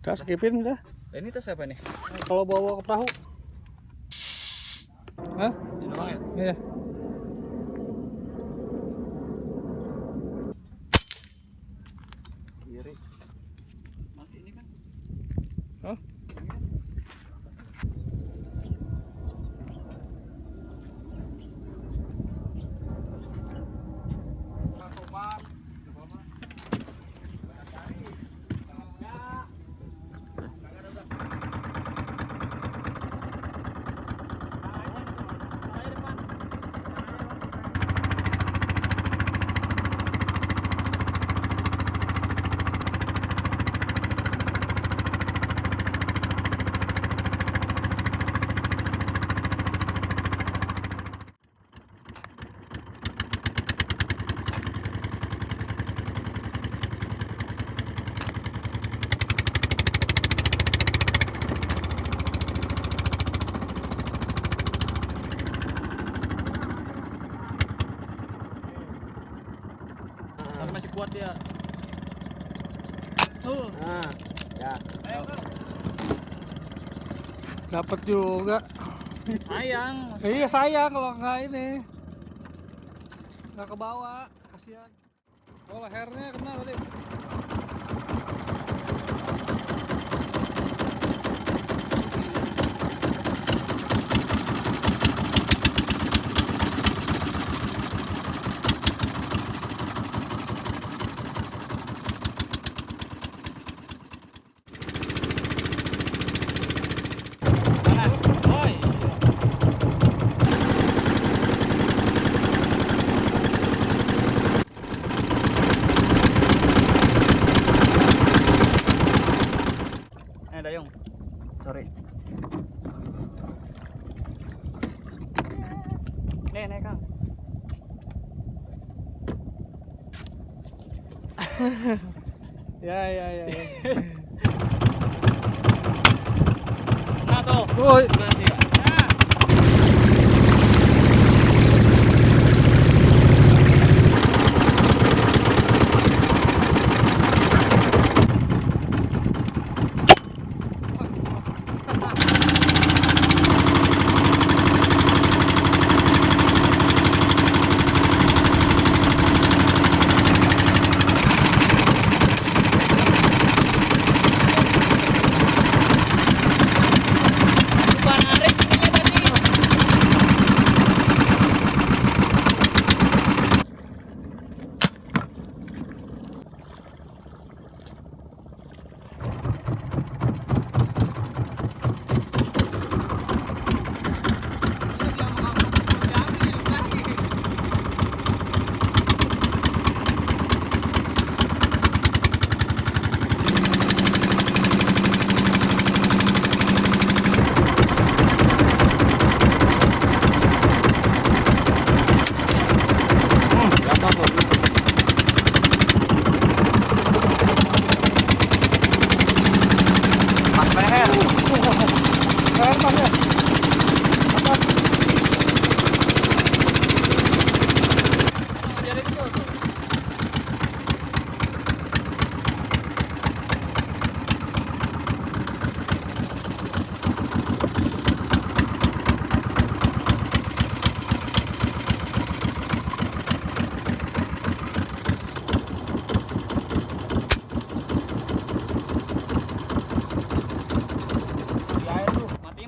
Udah skipin udah. Ini tas apa nih? Kalau bawa ke perahu. Hah? Ini doang ya? Iya. Kiri. Masih ini kan? Hah? Masih kuat dia. Nah, ya. Dapat juga. Sayang. Iya sayang kalau nggak ini. Nggak ke bawah, kasihan. Oh lehernya kena tadi. Dayung. Sorry. Nih, Kang. Ya. Nah tuh. Woi. Berarti ya.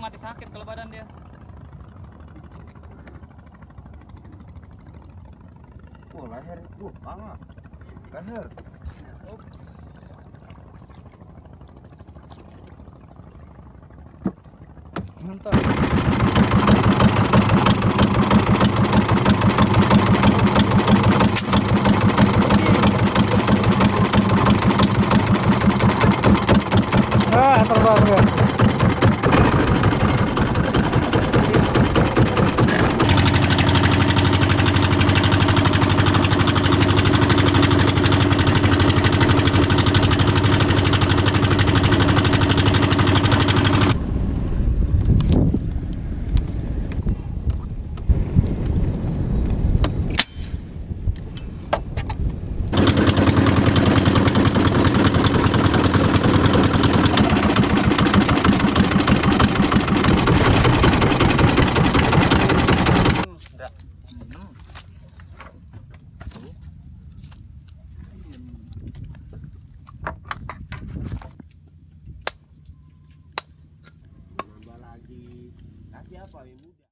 Mati sakit kalau badan dia. Oh leher, panah, leher. Mantap. Terbang ya. apa ini?